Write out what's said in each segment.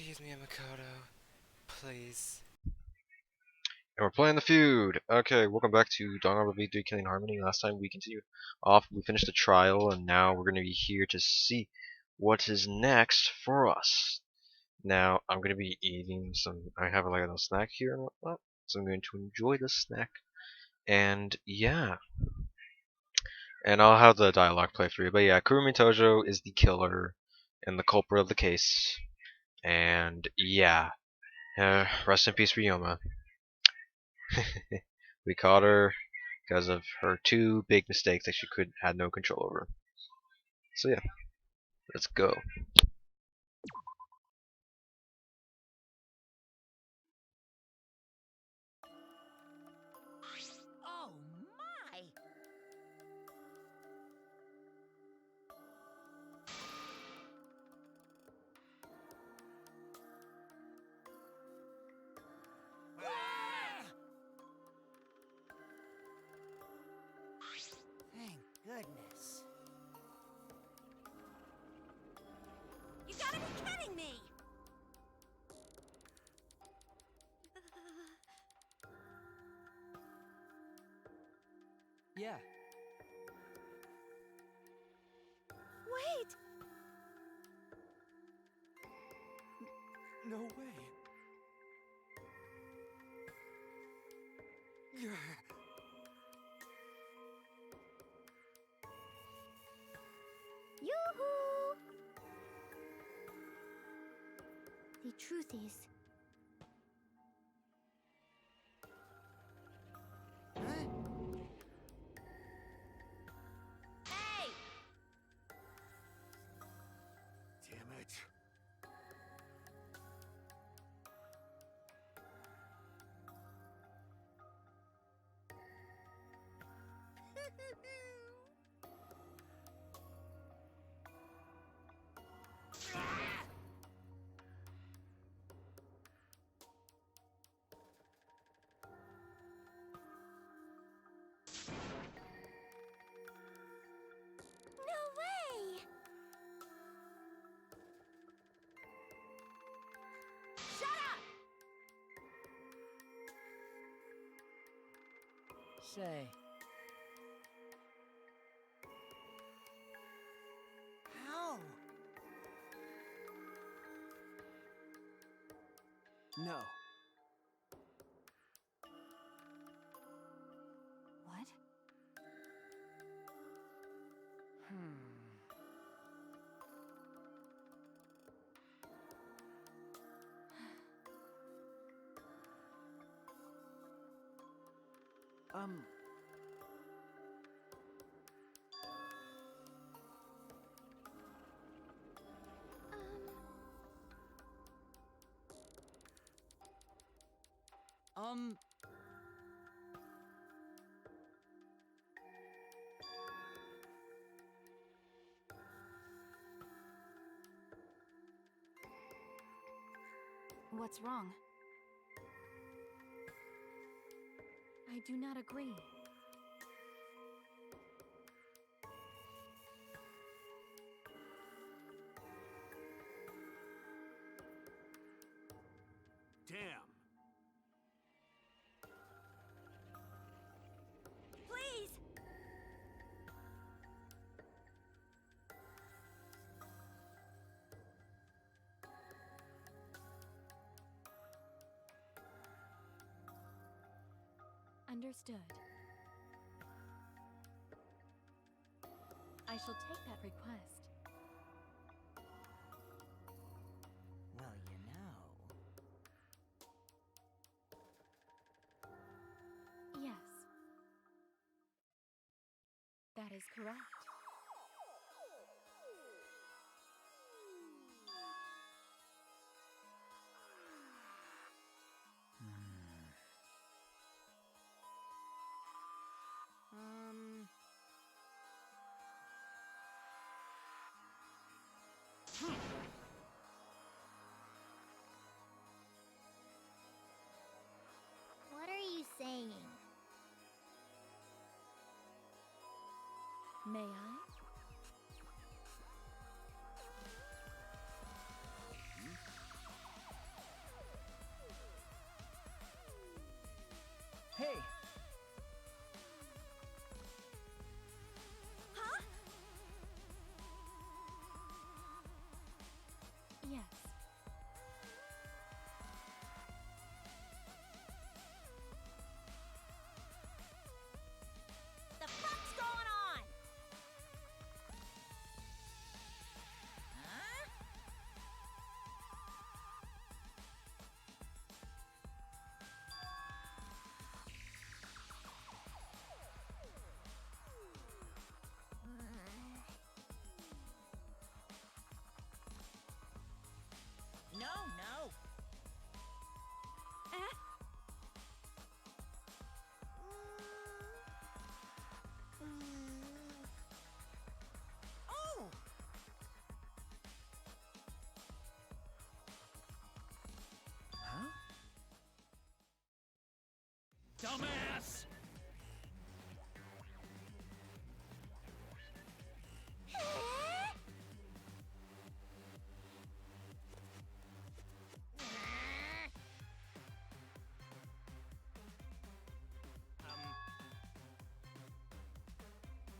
Excuse me, Makoto. Please. And we're playing the feud. Okay, welcome back to Danganronpa V3 Killing Harmony. Last time we continued off, we finished the trial, and now we're going to be here to see what is next for us. Now, I'm going to be eating some, I have like a little snack here and whatnot, so I'm going to enjoy the snack. And yeah, and I'll have the dialogue play for you. But yeah, Kurumi Tojo is the killer and the culprit of the case. And yeah, rest in peace, Ryoma. We caught her because of her two big mistakes that she had no control over. So yeah, let's go. Oh my! Thank goodness. You gotta be kidding me! Yeah. Wait! No way. Yoo-hoo! The truth is... Hey! Damn it. No way! Shut up! Say, How? no. What? Um, um, What's wrong? I do not agree. Damn. Please! Understood. I shall take that request. well, you know. Yes. That is correct. Um, What are you saying? May I? Yes. The fuck's going on? Huh? No, no. Oh! Huh? Dumbass!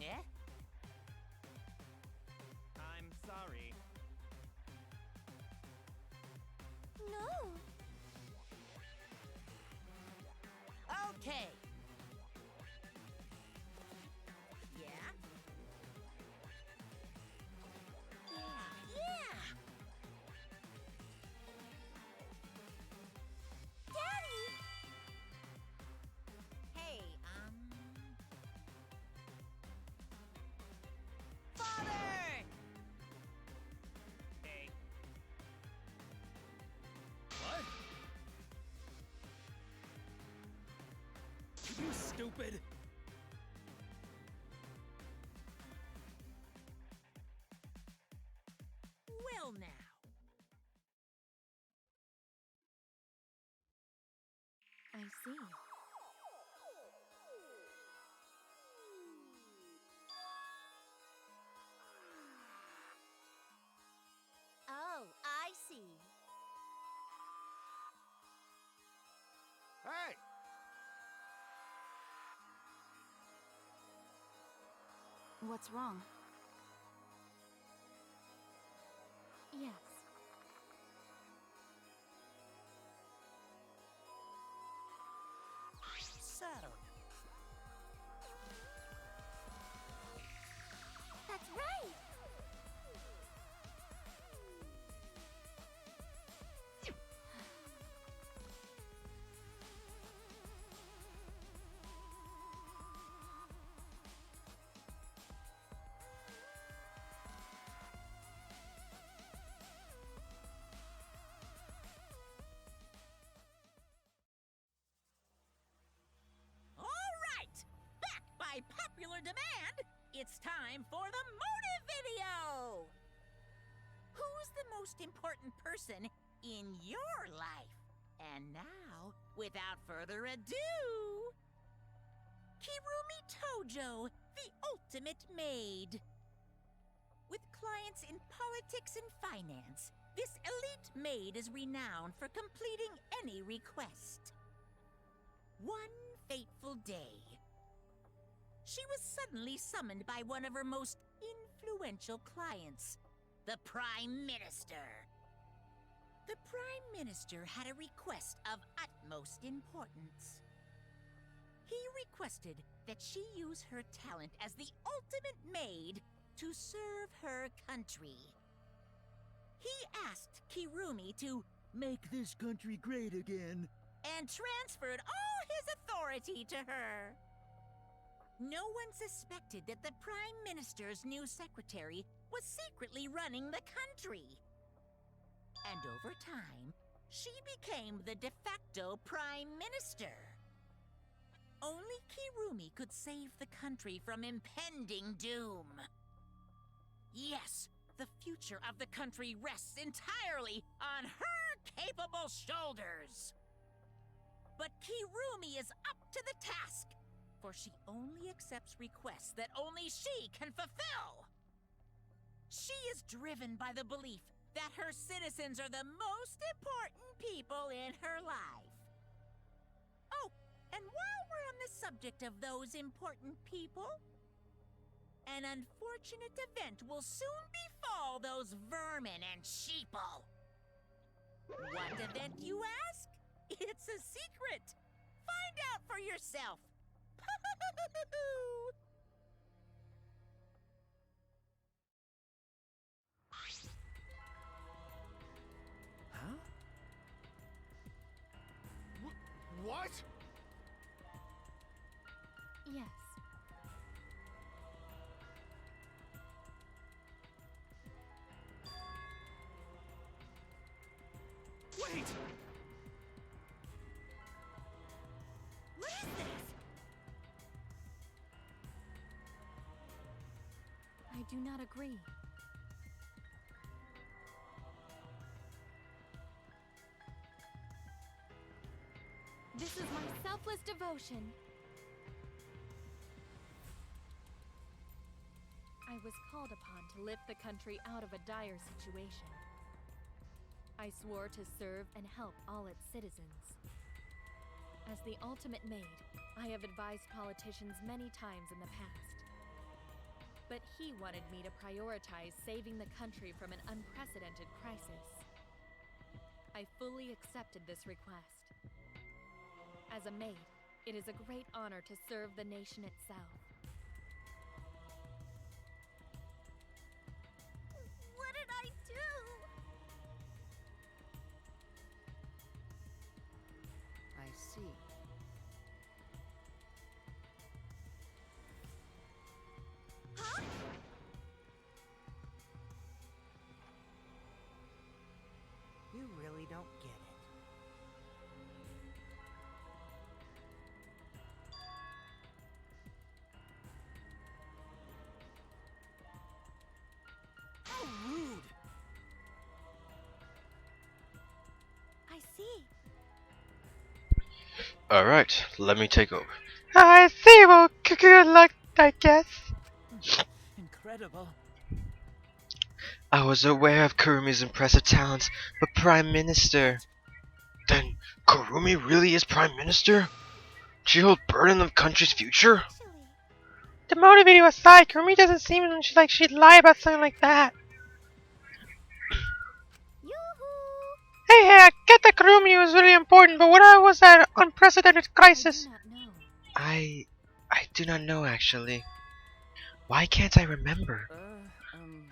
Yeah? I'm sorry. No. Okay. Yeah? Yeah! Daddy! Hey, Father! Hey. What? You stupid! Well now. I see. Oh, I see. Hey! What's wrong? Yes. Settled. That's right! All right! Back by popular demand, it's time for the motive video! Who's the most important person in your life? And now, without further ado, Kirumi Tojo, the ultimate maid. With clients in politics and finance, this elite maid is renowned for completing any request. One fateful day, she was suddenly summoned by one of her most influential clients, the Prime Minister. The Prime Minister had a request of utmost importance. He requested that she use her talent as the ultimate maid to serve her country. He asked Kirumi to make this country great again and transferred all his authority to her. No one suspected that the Prime Minister's new secretary was secretly running the country. And over time, she became the de facto Prime Minister. Only Kirumi could save the country from impending doom. Yes, the future of the country rests entirely on her capable shoulders. But Kirumi is up to the task, for she only accepts requests that only she can fulfill. She is driven by the belief that her citizens are the most important people in her life. Oh, and while we're on the subject of those important people, an unfortunate event will soon befall those vermin and sheeple. What event, you ask? It's a secret. Find out for yourself. Huh? What? Yes. Wait! What is this? I do not agree. This is my selfless devotion. I was called upon to lift the country out of a dire situation. I swore to serve and help all its citizens. As the ultimate maid, I have advised politicians many times in the past. But he wanted me to prioritize saving the country from an unprecedented crisis. I fully accepted this request. As a maid, it is a great honor to serve the nation itself. What did I do? I see. Huh? You really don't get it. How rude! I see. Alright, let me take over. I see, well, good luck, I guess. Incredible. I was aware of Kurumi's impressive talents, but Prime Minister... Then, Kirumi really is Prime Minister? She holds burden of the country's future? Actually, To motivate you aside, Kirumi doesn't seem like she'd lie about something like that. yoo-hoo! Hey, I get that Kirumi was really important, but what was that unprecedented crisis? I do not know. I do not know, actually. Why can't I remember?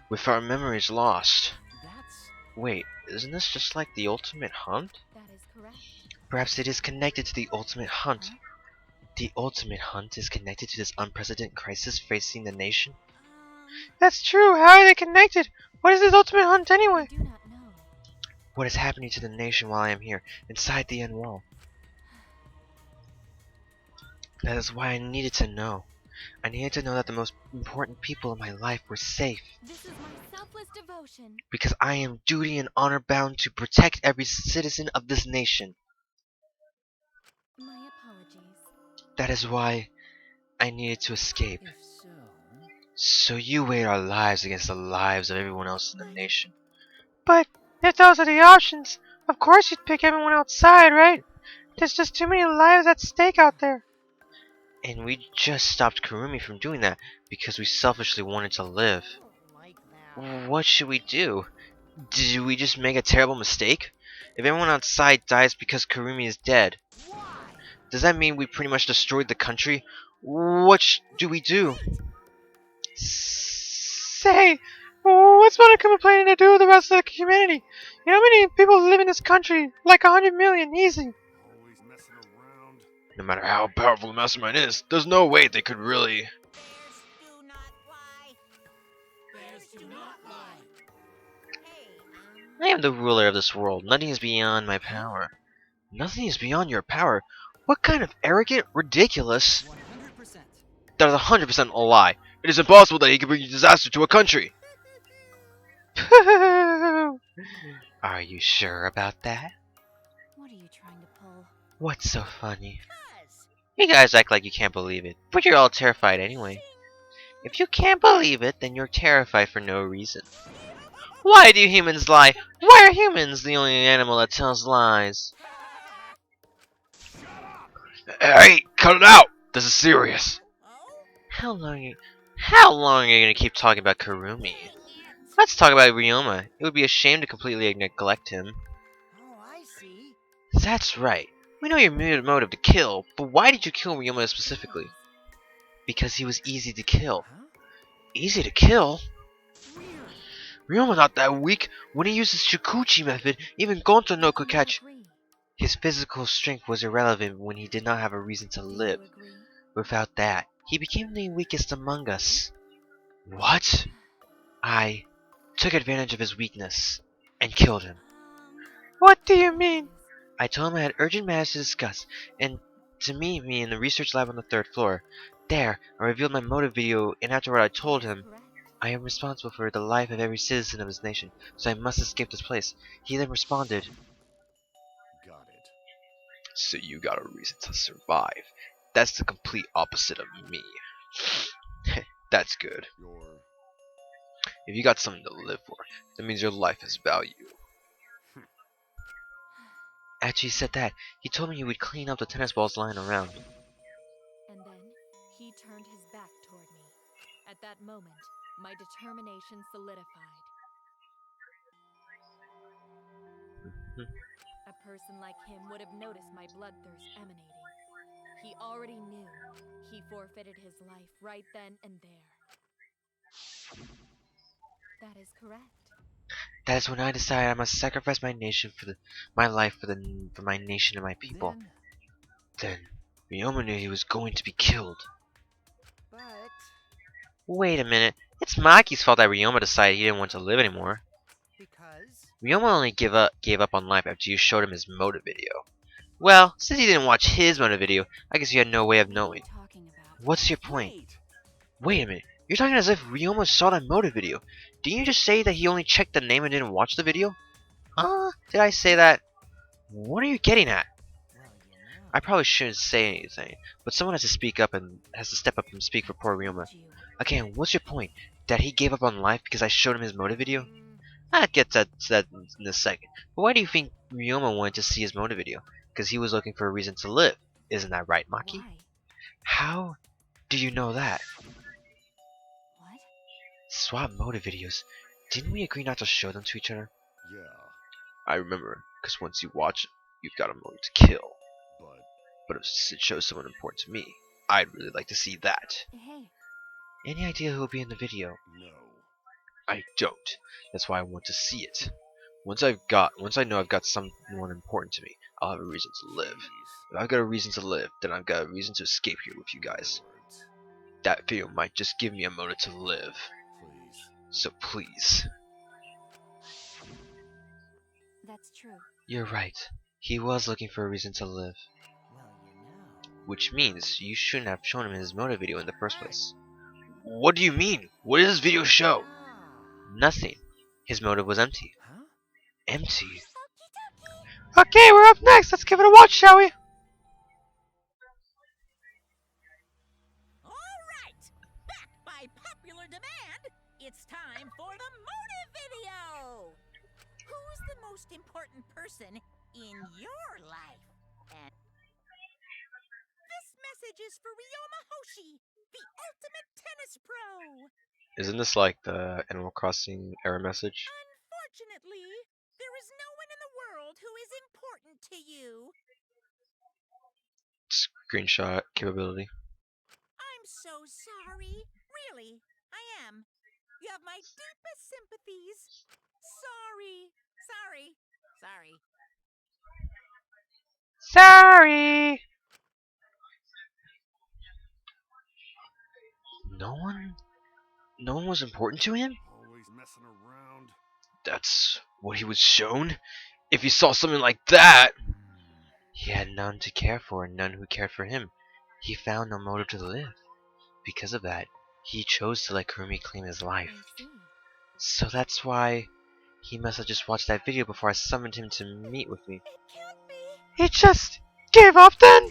With our memories lost. That's... Wait, isn't this just like the ultimate hunt? That is correct. Perhaps it is connected to the ultimate hunt. Huh? The ultimate hunt is connected to this unprecedented crisis facing the nation? That's true. How are they connected? What is this ultimate hunt I anyway? do not know. What is happening to the nation while I am here, inside the end wall? That is why I needed to know. I needed to know that the most important people in my life were safe. This is my selfless devotion. Because I am duty and honor bound to protect every citizen of this nation. My apologies. That is why I needed to escape. If so... So you weighed our lives against the lives of everyone else in the nation. But if those are the options, of course you'd pick everyone outside, right? There's just too many lives at stake out there. And we just stopped Kirumi from doing that because we selfishly wanted to live. Like that. What should we do? Did we just make a terrible mistake? If everyone outside dies because Kirumi is dead, Why? does that mean we pretty much destroyed the country? What do we do? Say, what's Monica planning to do with the rest of the humanity? You know how many people live in this country? Like 100 million, easy. Always messing around. No matter how powerful the mastermind is, there's no way they could really... Bears do not lie. Bears do not lie. Hey, I am the ruler of this world. Nothing is beyond my power. Nothing is beyond your power? What kind of arrogant, ridiculous... 100%. That is 100% a lie. It is impossible that he could bring disaster to a country. Are you sure about that? What are you trying to pull? What's so funny? cuz. You guys act like you can't believe it, but you're all terrified anyway. If you can't believe it, then you're terrified for no reason. Why do humans lie? Why are humans the only animal that tells lies? Hey, cut it out! This is serious. Oh? How long are you gonna keep talking about Kirumi? Let's talk about Ryoma. It would be a shame to completely neglect him. Oh, That's right. We know your motive to kill, but why did you kill Ryoma specifically? Because he was easy to kill. Huh? Easy to kill? Weird. Ryoma's not that weak. When he used his Shikuchi method, even Gonto no could Do you catch. agree? His physical strength was irrelevant when he did not have a reason to Do live. you agree? Without that, he became the weakest among us. What? I took advantage of his weakness and killed him. What do you mean? I told him I had urgent matters to discuss and to meet me in the research lab on the 3rd floor. There, I revealed my motive video, and afterward I told him, Correct. I am responsible for the life of every citizen of this nation, so I must escape this place. He then responded, Got it. so you got a reason to survive. That's the complete opposite of me. That's good. Your If you got something to live for, that means your life has value. After he said that, he told me he would clean up the tennis balls lying around. And then he turned his back toward me. At that moment, my determination solidified. A person like him would have noticed my bloodthirst emanating. He already knew. He forfeited his life right then and there. That is correct. That is when I decided I must sacrifice my nation my life for my nation and my people. Then, Then, Ryoma knew he was going to be killed. But Wait a minute, it's Maki's fault that Ryoma decided he didn't want to live anymore. because Ryoma only gave up on life after you showed him his motive video. Well, since you didn't watch his motive video, I guess you had no way of knowing. Talking about. What's your point? wait. Wait a minute, you're talking as if Ryoma saw that motive video. Didn't you just say that he only checked the name and didn't watch the video? Huh? Did I say that? What are you getting at? well, I probably shouldn't say anything, but someone has to speak up and has to step up and speak for poor Ryoma. You. Again, what's your point? That he gave up on life because I showed him his motive video? mm, I'll get to that in a second. But why do you think Ryoma wanted to see his motive video? Because he was looking for a reason to live. Isn't that right, Maki? Why? How do you know that? What? Swap motive videos. Didn't we agree not to show them to each other? Yeah, I remember, because once you watch it, you've got a motive to kill. but But if it shows someone important to me, I'd really like to see that. Hey. Any idea who will be in the video? no. I don't. That's why I want to see it. Once I know I've got someone important to me, I'll have a reason to live. Please. If I've got a reason to live, then I've got a reason to escape here with you guys. Words. That video might just give me a motive to live. Please. So please. That's true. You're right. He was looking for a reason to live. well, Which means you shouldn't have shown him his motive video in the first place. What do you mean? What does this video show? Nothing. His motive was empty. Huh? Empty? Okay, we're up next. Let's give it a watch, shall we? All right, back by popular demand, it's time for the motive video. Who's the most important person in your life? And this message is for Ryoma Hoshi, the ultimate tennis pro. Isn't this like the Animal Crossing error message? Unfortunately, there is no one in the world who is important to you. Screenshot capability. I'm so sorry. Really, I am. You have my deepest sympathies. Sorry. Sorry. Sorry. Sorry. No one was important to him? Always messing around. That's what he was shown? If he saw something like that! He had none to care for and none who cared for him. He found no motive to live. Because of that, he chose to let Kirumi claim his I life. see. So that's why he must have just watched that video before I summoned him to meet with me. It can't be. He just gave up then?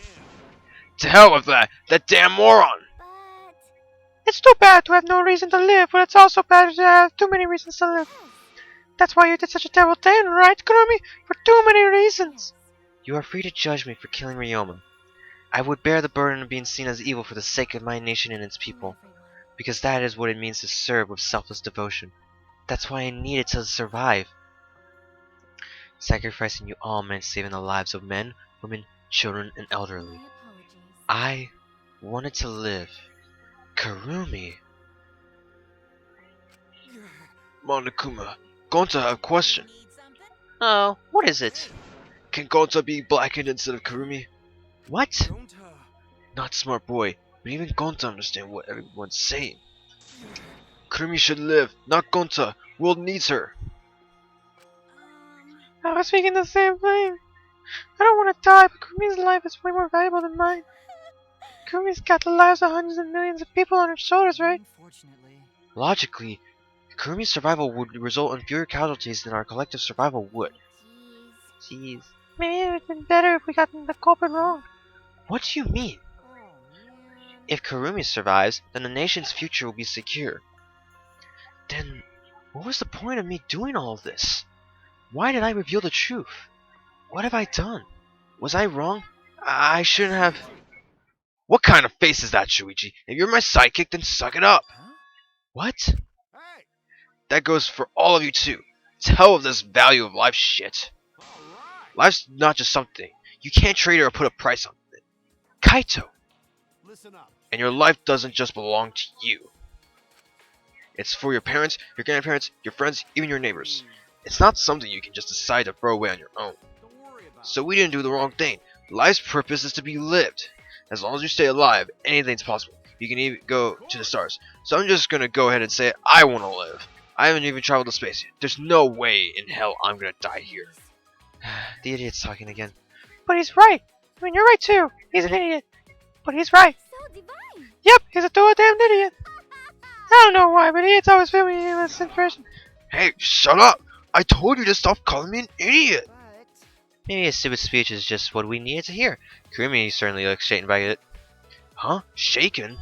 To hell with that! That damn moron! But It's too bad to have no reason to live, but it's also bad to have too many reasons to live. That's why you did such a terrible thing, right, Kirumi? For too many reasons. You are free to judge me for killing Ryoma. I would bear the burden of being seen as evil for the sake of my nation and its people, Everyone. because that is what it means to serve with selfless devotion. That's why I needed to survive. Sacrificing you all meant saving the lives of men, women, children, and elderly. My apologies. I wanted to live. Kirumi. Monokuma, Gonta have a question. Need something? Oh, what is it? Can Gonta be blackened instead of Kirumi? What? Not smart boy, but even Gonta understand what everyone's saying. Kirumi should live, not Gonta. World needs her. I was thinking the same thing. I don't want to die, but Kumi's life is way more valuable than mine. Kumi's got the lives of hundreds of millions of people on her shoulders, right? Unfortunately. Logically, Kirumi's survival would result in fewer casualties than our collective survival would. Jeez. Maybe it would have been better if we gotten the culprit wrong. What do you mean? Oh man. If Kirumi survives, then the nation's future will be secure. Then, what was the point of me doing all of this? Why did I reveal the truth? What have I done? Was I wrong? I shouldn't have... What kind of face is that, Shuichi? If you're my sidekick, then suck it up. Huh? What? Hey. That goes for all of you too. Tell of this value of life shit. Life's not just something. You can't trade it or put a price on it. Kaito! Listen up. And your life doesn't just belong to you. It's for your parents, your grandparents, your friends, even your neighbors. It's not something you can just decide to throw away on your own. So we didn't do the wrong thing. Life's purpose is to be lived. As long as you stay alive, anything's possible. You can even go to the stars. So I'm just gonna go ahead and say I want to live. I haven't even traveled to space yet. There's no way in hell I'm gonna die here. The idiot's talking again. But he's right. I mean, you're right too. He's an idiot. But he's right. So divine. Yep, he's a total damn idiot. I don't know why, but idiots always fill me in with impression. Hey, shut up! I told you to stop calling me an idiot! But Maybe his stupid speech is just what we needed to hear. Kirumi certainly looks shaken by it. Huh? Shaken?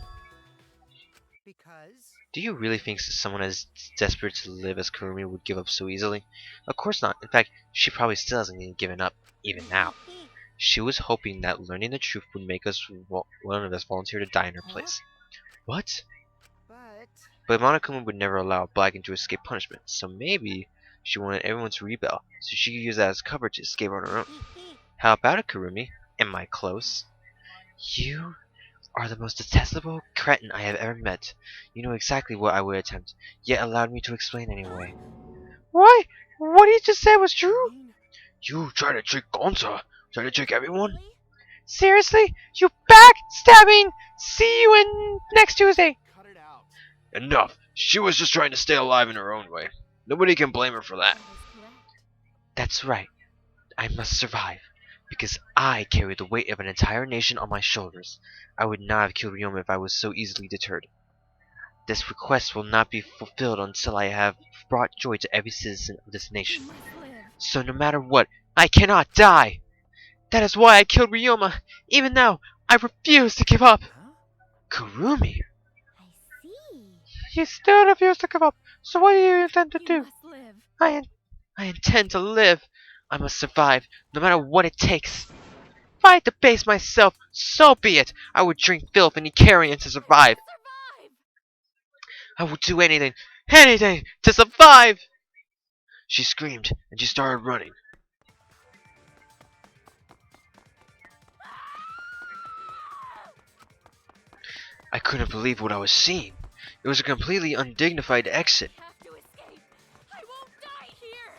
because Do you really think someone as desperate to live as Kirumi would give up so easily? Of course not. In fact, she probably still hasn't even given up, even now. She was hoping that learning the truth would make one of us volunteer to die in her place. What? but But Monokuma would never allow a Blacken to escape punishment, so maybe she wanted everyone to rebel, so she could use that as cover to escape on her own. How about it, Kirumi? Am I close? You are the most detestable cretin I have ever met. You know exactly what I would attempt, yet allowed me to explain anyway. why? What he just said was true? You try to trick Gonza? Try to trick everyone? Seriously? You backstabbing? See you in next Tuesday. Cut it out. Enough. She was just trying to stay alive in her own way. Nobody can blame her for that. That is correct. That's right. I must survive, because I carry the weight of an entire nation on my shoulders. I would not have killed Ryoma if I was so easily deterred. This request will not be fulfilled until I have brought joy to every citizen of this You nation. must live. So no matter what, I cannot die! That is why I killed Ryoma! Even now, I refuse to give up! huh? Kirumi! I see. You still refuse to give up. So what do you intend to You do? must live. I intend to live! I must survive, no matter what it takes! If I debase myself, so be it! I would drink filth and eat carrion to survive! Survive. I will do anything, anything, to survive! She screamed, and she started running. I couldn't believe what I was seeing. It was a completely undignified exit. I have to escape. I won't die here.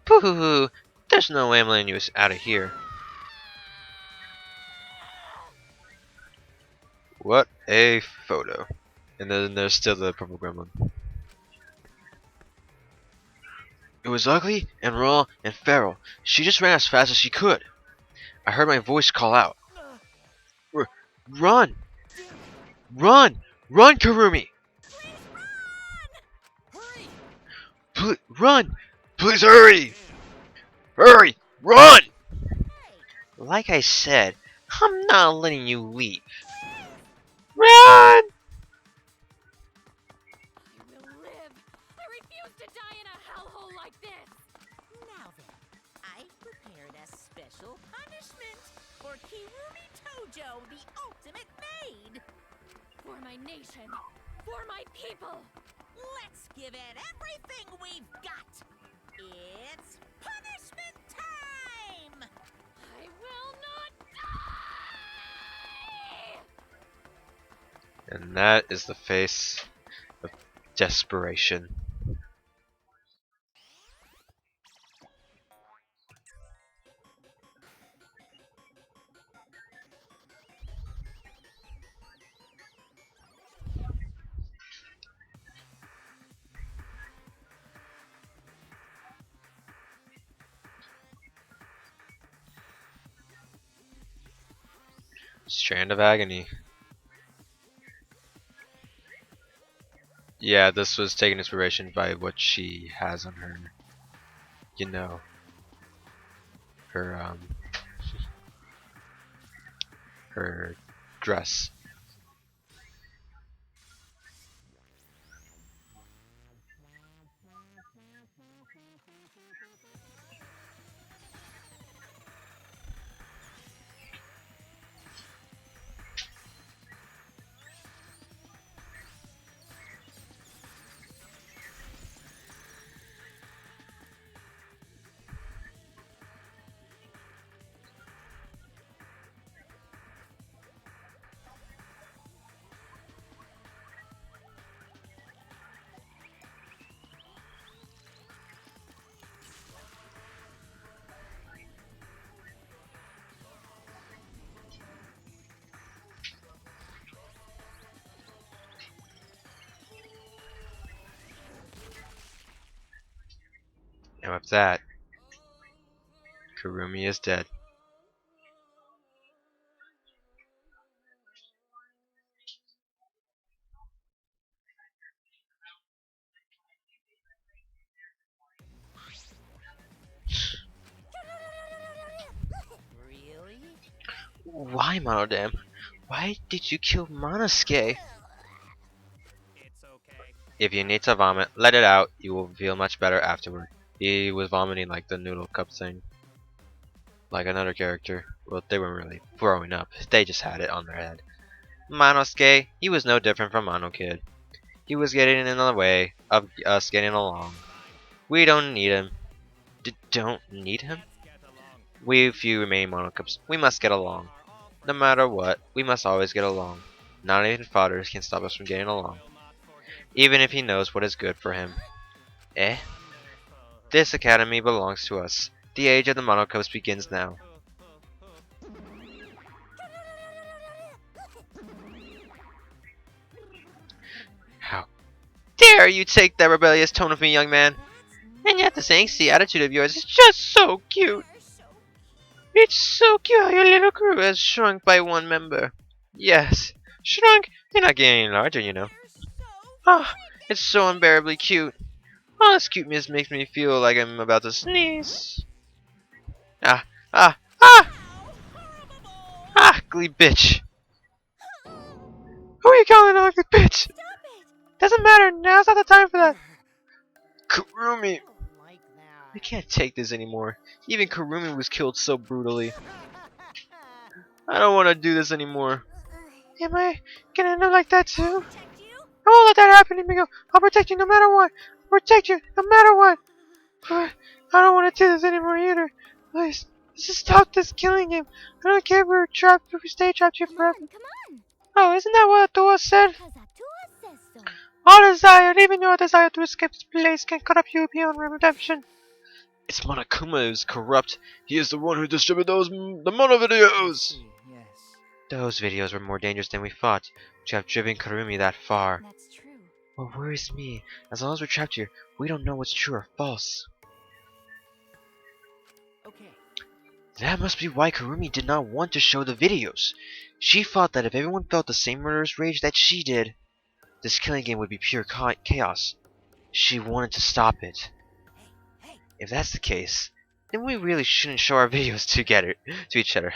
Pooh! There's no way I'm letting you out of here. What a photo. And then there's still the purple gremlin. It was ugly and raw and feral. She just ran as fast as she could. I heard my voice call out. Run! Run! Run, Kirumi! Run! Please hurry! Hurry! Run! Like I said, I'm not letting you leave. Run! I will live. I refuse to die in a hellhole like this. Now then, I've prepared a special punishment. for Kirumi Tojo, the ultimate maid. For my nation. For my people. Let's give it everything we've got. It's punishment time! I will not die! And that is the face of desperation. Strand of Agony. Yeah, this was taken inspiration by what she has on her, you know, her her dress. And with that, Kirumi is dead. Really? Why, Monodam? Why did you kill Monosuke? It's okay. If you need to vomit, let it out. You will feel much better afterward. He was vomiting like the noodle cup thing. Like another character. Well, they weren't really throwing up. They just had it on their head. Monosuke, he was no different from Mono Kid. He was getting in the way of us getting along. We don't need him. Don't need him? We few remaining Monocups. We must get along. No matter what, we must always get along. Not even fathers can stop us from getting along. Even if he knows what is good for him. Eh? This academy belongs to us. The age of the Monocups begins now. How dare you take that rebellious tone of me, young man? And yet this angsty attitude of yours is just so cute. It's so cute how your little crew has shrunk by one member. Yes, shrunk. You're not getting any larger, you know. Ah, it's so unbearably cute. All this cuteness makes me feel like I'm about to sneeze. Ah, ah, ah! Ah, ugly bitch. Who are you calling an ugly bitch? Stop it! Doesn't matter, now's not the time for that. Kurumi. Like that. I can't take this anymore. Even Kirumi was killed so brutally. I don't want to do this anymore. Am I gonna end up like that too? Protect you? I won't let that happen, Amigo. I'll protect you no matter what. I'll protect you no matter what. But I don't want to do this anymore either. Please, just stop this killing game. I don't care if we're trapped, if we stay trapped here Come forever. on, come on. Oh, isn't that what Atua said? Because Atua says so. All desire, even your desire to escape this place, can cut up you beyond redemption. It's Monokuma who's corrupt. He is the one who distributed the mono videos. Yes. Those videos were more dangerous than we thought, to have driven Kirumi that far. That's true. What worries me, as long as we're trapped here, we don't know what's true or false. Okay. That must be why Kirumi did not want to show the videos. She thought that if everyone felt the same murderous rage that she did, this killing game would be pure chaos. She wanted to stop it. If that's the case, then we really shouldn't show our videos together to each other.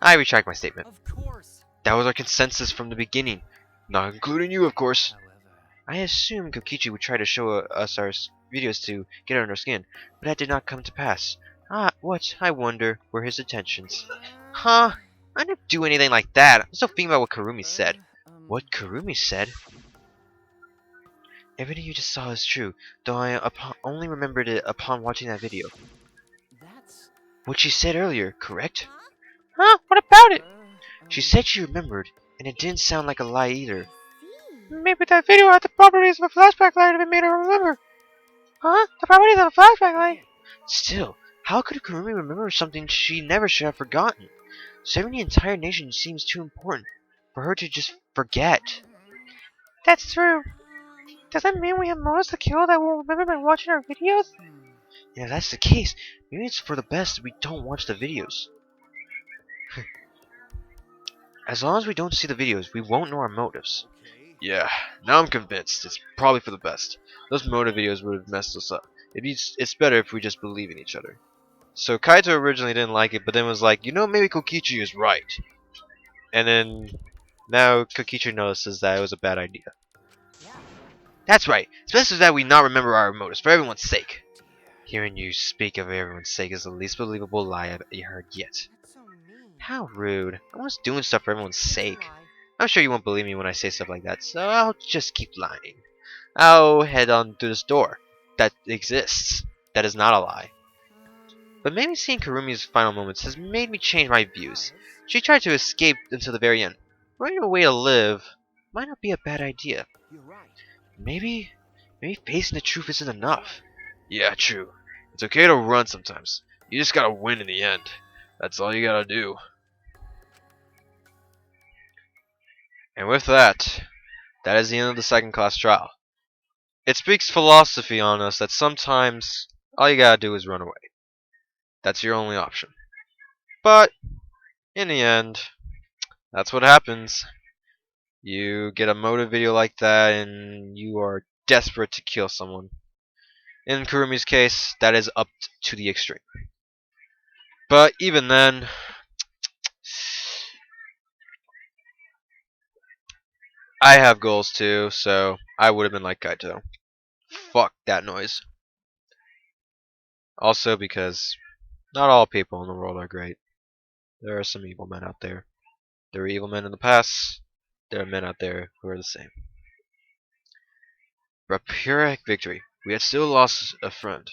I retract my statement. Of course. That was our consensus from the beginning, not including you, of course. However. I assumed Kokichi would try to show us our videos to get under our skin, but that did not come to pass. What? I wonder were his intentions. Huh? I didn't do anything like that. I'm still thinking about what Kirumi said. What Kirumi said? Everything you just saw is true, though I only remembered it upon watching that video. That's. What she said earlier, correct? Huh? What about it? She said she remembered, and it didn't sound like a lie either. Maybe that video had the properties of a flashback light if it made her remember. Huh? The properties of a flashback light? Still, how could Kirumi remember something she never should have forgotten? Saving the entire nation seems too important for her to just forget. That's true. Does that mean we have motives to kill that we'll remember by watching our videos? And if that's the case, maybe it's for the best that we don't watch the videos. As long as we don't see the videos, we won't know our motives. Yeah, now I'm convinced. It's probably for the best. Those motive videos would have messed us up. It's better if we just believe in each other. So Kaito originally didn't like it, but then was like, you know, maybe Kokichi is right. And then now Kokichi notices that it was a bad idea. That's right. It's best that we not remember our motives for everyone's sake. Hearing you speak of everyone's sake is the least believable lie I've heard yet. That's so mean. How rude. I'm just doing stuff for everyone's sake. I'm sure you won't believe me when I say stuff like that, so I'll just keep lying. I'll head on through this door. That exists. That is not a lie. But maybe seeing Kurumi's final moments has made me change my views. She tried to escape until the very end. Running away to live might not be a bad idea. You're right. Maybe facing the truth isn't enough. Yeah, true. It's okay to run sometimes. You just gotta win in the end. That's all you gotta do. And with that, that is the end of the second class trial. It speaks philosophy on us that sometimes all you gotta do is run away. That's your only option. But in the end, that's what happens. You get a motive video like that and you are desperate to kill someone. In Kurumi's case, that is up to the extreme. But even then, I have goals too, so I would have been like Kaito. Fuck that noise. Also because not all people in the world are great. There are some evil men out there. There were evil men in the past. There are men out there who are the same. But Pyrrhic victory. We had still lost a friend.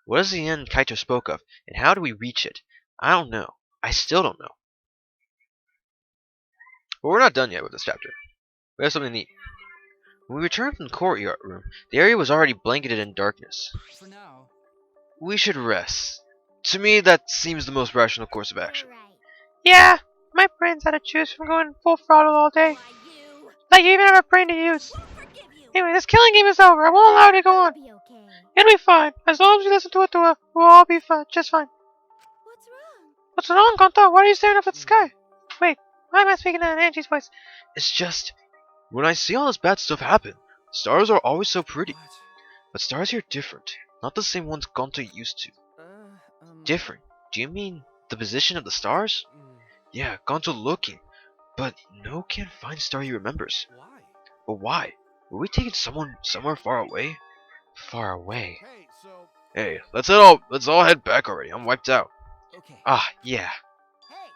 What is the end Kaito spoke of, and how do we reach it? I don't know. I still don't know. But we're not done yet with this chapter. We have something neat. When we returned from the courtyard room, the area was already blanketed in darkness. For now. We should rest. To me, that seems the most rational course of action. Yeah, my brain's had to choose from going full throttle all day. Why you? Like you even have a brain to use. Won't forgive you. Anyway, this killing game is over. I won't allow it to go on. Be okay. It'll be fine. As long as we listen to it, we'll all be fine. Just fine. What's wrong? What's wrong, Gonta? Why are you staring up at the sky? Wait, why am I speaking in Angie's voice? It's just, when I see all this bad stuff happen, stars are always so pretty. What? But stars here are different. Not the same ones Gonta used to. Different? Do you mean the position of the stars? Yeah, Gonta looking. But no can't find star he remembers. Why? But why? Were we taking someone somewhere far away? Far away. Hey, so. Hey, let's all head back already. I'm wiped out. Okay. Ah, yeah. Hey.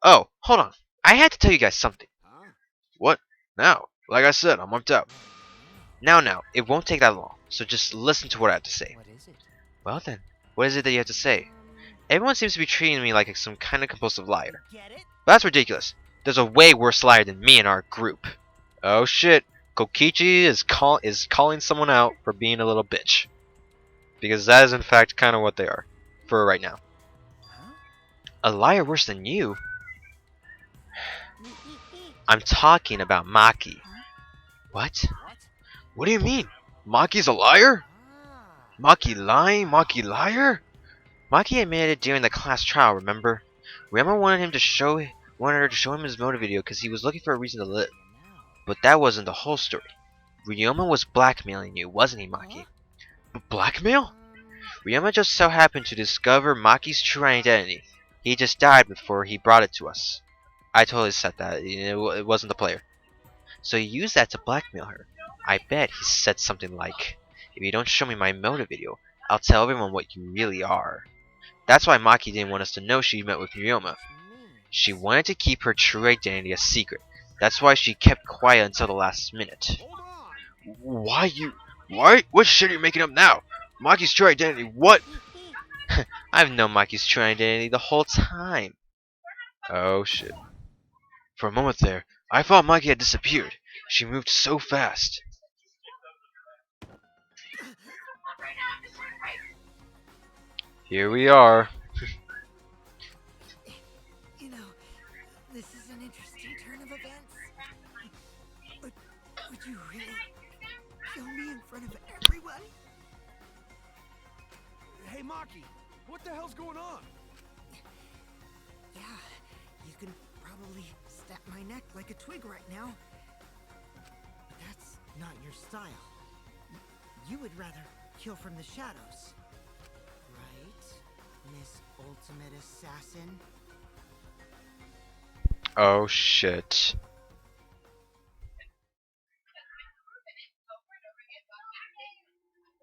Oh, hold on. I had to tell you guys something. Huh? What? Now? Like I said, I'm wiped out. Now, it won't take that long. So just listen to what I have to say. What is it? Well then, what is it that you have to say? Everyone seems to be treating me like some kind of compulsive liar. Get it? But that's ridiculous. There's a way worse liar than me in our group. Oh shit. Kokichi is calling someone out for being a little bitch. Because that is in fact kind of what they are. For right now. Huh? A liar worse than you? I'm talking about Maki. What? What? What do you mean? Maki's a liar? Ah. Maki lying? Maki liar? Maki admitted it during the class trial, remember? Ryama wanted her to show him his motive video because he was looking for a reason to live. But that wasn't the whole story. Ryoma was blackmailing you, wasn't he, Maki? But blackmail? Ryoma just so happened to discover Maki's true identity. He just died before he brought it to us. I totally said that. It wasn't the player. So he used that to blackmail her. I bet he said something like, if you don't show me my motive video, I'll tell everyone what you really are. That's why Maki didn't want us to know she met with Ryoma. She wanted to keep her true identity a secret. That's why she kept quiet until the last minute. What shit are you making up now? Maki's true identity, what? I've known Maki's true identity the whole time. Oh shit. For a moment there, I thought Maki had disappeared. She moved so fast. Here we are. You know, this is an interesting turn of events. But would you really kill me in front of everyone? Hey, Maki, what the hell's going on? Yeah, you can probably snap my neck like a twig right now. But that's not your style. You would rather kill from the shadows. Right, Miss Ultimate Assassin? Oh shit.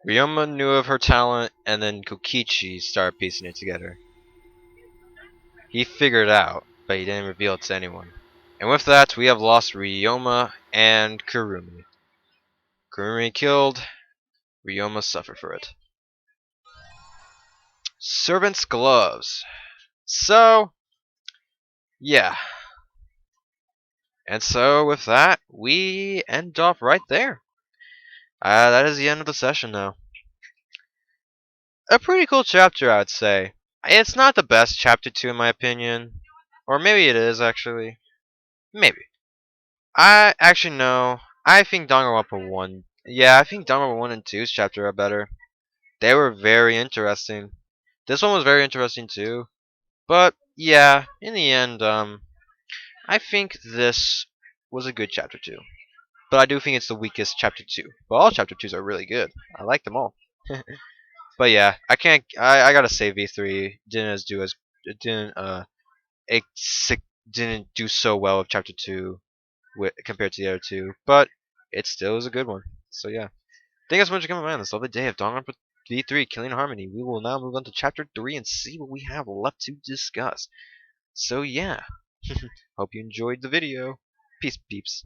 Ryoma knew of her talent, and then Kokichi started piecing it together. He figured it out, but he didn't reveal it to anyone. And with that, we have lost Ryoma and Kirumi. Kirumi killed, Ryoma suffered for it. Servant's gloves. So, yeah. And so, with that, we end off right there. That is the end of the session now. A pretty cool chapter, I'd say. It's not the best chapter 2 in my opinion. Or maybe it is, actually. Maybe. I actually no. I think Danganronpa 1. Yeah, I think Danganronpa 1 and 2's chapter are better. They were very interesting. This one was very interesting too. But yeah, in the end, I think this was a good chapter 2. But I do think it's the weakest chapter 2. But all chapter 2s are really good. I like them all. But yeah, I can't. I gotta say V3 it didn't do so well with chapter 2 compared to the other two. But it still is a good one. So yeah. Thank you guys so much for coming by on this lovely day of Danganronpa V3 Killing Harmony. We will now move on to chapter 3 and see what we have left to discuss. So yeah. Hope you enjoyed the video. Peace peeps.